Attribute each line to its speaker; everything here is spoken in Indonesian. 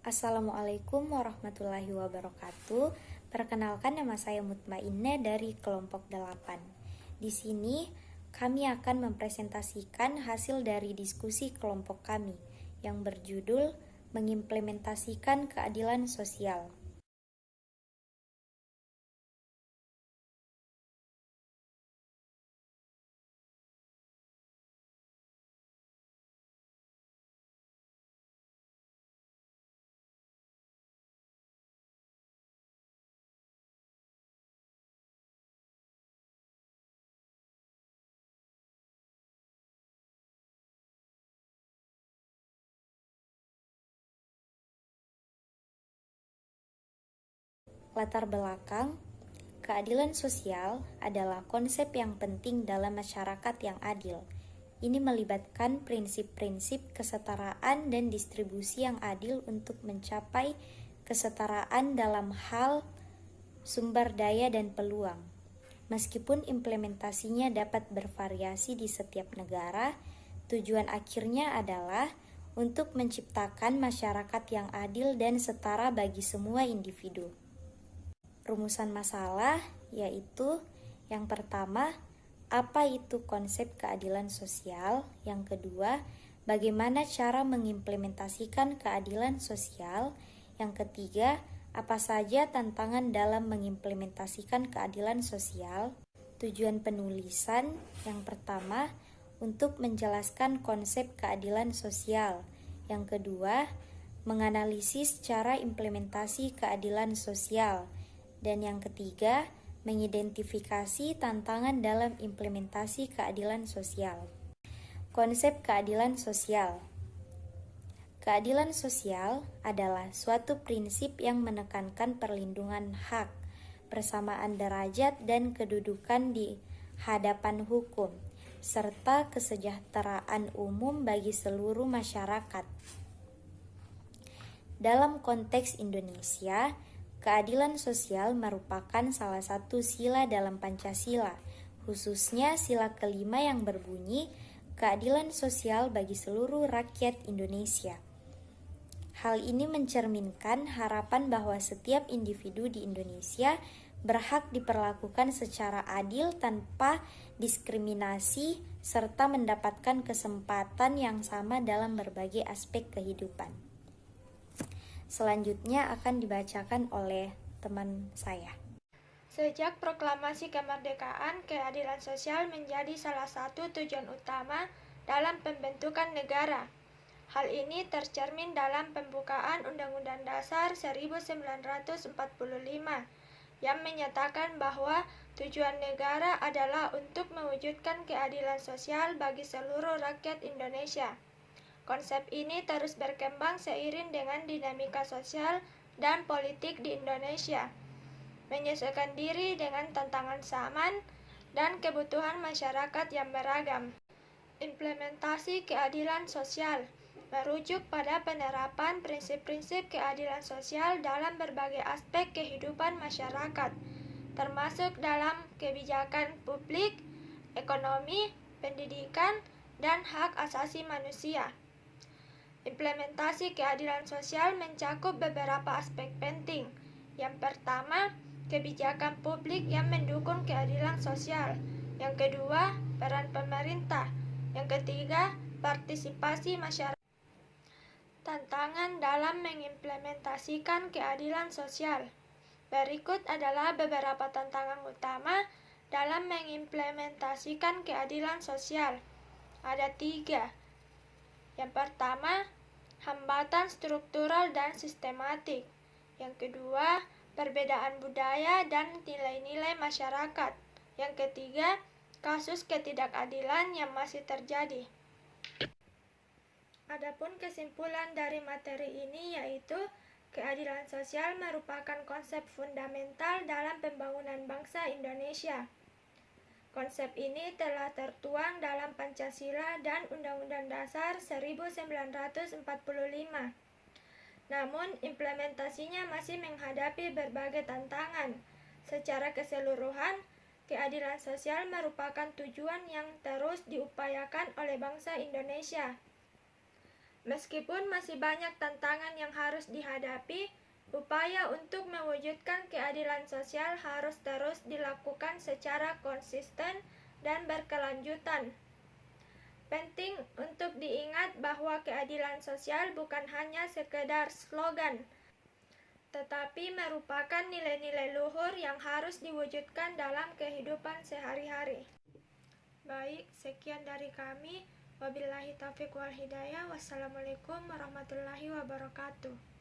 Speaker 1: Assalamualaikum warahmatullahi wabarakatuh. Perkenalkan, nama saya Mutmainnah dari kelompok 8. Di sini kami akan mempresentasikan hasil dari diskusi kelompok kami yang berjudul Mengimplementasikan Keadilan Sosial. Latar belakang, keadilan sosial adalah konsep yang penting dalam masyarakat yang adil. Ini melibatkan prinsip-prinsip kesetaraan dan distribusi yang adil untuk mencapai kesetaraan dalam hal sumber daya dan peluang. Meskipun implementasinya dapat bervariasi di setiap negara, tujuan akhirnya adalah untuk menciptakan masyarakat yang adil dan setara bagi semua individu. Rumusan masalah yaitu yang pertama, apa itu konsep keadilan sosial? Yang kedua, bagaimana cara mengimplementasikan keadilan sosial? Yang ketiga, apa saja tantangan dalam mengimplementasikan keadilan sosial? Tujuan penulisan yang pertama, untuk menjelaskan konsep keadilan sosial. Yang kedua, menganalisis cara implementasi keadilan sosial. Dan yang ketiga, mengidentifikasi tantangan dalam implementasi keadilan sosial. Konsep keadilan sosial. Keadilan sosial adalah suatu prinsip yang menekankan perlindungan hak, persamaan derajat dan kedudukan di hadapan hukum, serta kesejahteraan umum bagi seluruh masyarakat. Dalam konteks Indonesia, keadilan sosial merupakan salah satu sila dalam Pancasila, khususnya sila kelima yang berbunyi keadilan sosial bagi seluruh rakyat Indonesia. Hal ini mencerminkan harapan bahwa setiap individu di Indonesia berhak diperlakukan secara adil tanpa diskriminasi serta mendapatkan kesempatan yang sama dalam berbagai aspek kehidupan. Selanjutnya akan dibacakan oleh teman saya.
Speaker 2: Sejak proklamasi kemerdekaan, keadilan sosial menjadi salah satu tujuan utama dalam pembentukan negara. Hal ini tercermin dalam pembukaan Undang-Undang Dasar 1945 yang menyatakan bahwa tujuan negara adalah untuk mewujudkan keadilan sosial bagi seluruh rakyat Indonesia. Konsep ini terus berkembang seiring dengan dinamika sosial dan politik di Indonesia, menyesuaikan diri dengan tantangan zaman dan kebutuhan masyarakat yang beragam. Implementasi keadilan sosial merujuk pada penerapan prinsip-prinsip keadilan sosial dalam berbagai aspek kehidupan masyarakat, termasuk dalam kebijakan publik, ekonomi, pendidikan, dan hak asasi manusia. Implementasi keadilan sosial mencakup beberapa aspek penting. Yang pertama, kebijakan publik yang mendukung keadilan sosial. Yang kedua, peran pemerintah. Yang ketiga, partisipasi masyarakat. Tantangan dalam mengimplementasikan keadilan sosial. Berikut adalah beberapa tantangan utama dalam mengimplementasikan keadilan sosial. Ada 3. Yang pertama, hambatan struktural dan sistematik. Yang kedua, perbedaan budaya dan nilai-nilai masyarakat. Yang ketiga, kasus ketidakadilan yang masih terjadi. Adapun kesimpulan dari materi ini yaitu keadilan sosial merupakan konsep fundamental dalam pembangunan bangsa Indonesia. Konsep ini telah tertuang dalam Pancasila dan Undang-Undang Dasar 1945. Namun, implementasinya masih menghadapi berbagai tantangan. Secara keseluruhan, keadilan sosial merupakan tujuan yang terus diupayakan oleh bangsa Indonesia. Meskipun masih banyak tantangan yang harus dihadapi, upaya untuk mewujudkan keadilan sosial harus terus dilakukan secara konsisten dan berkelanjutan. Penting untuk diingat bahwa keadilan sosial bukan hanya sekedar slogan, tetapi merupakan nilai-nilai luhur yang harus diwujudkan dalam kehidupan sehari-hari. Baik, sekian dari kami. Wabillahi taufiq wal hidayah. Wassalamualaikum warahmatullahi wabarakatuh.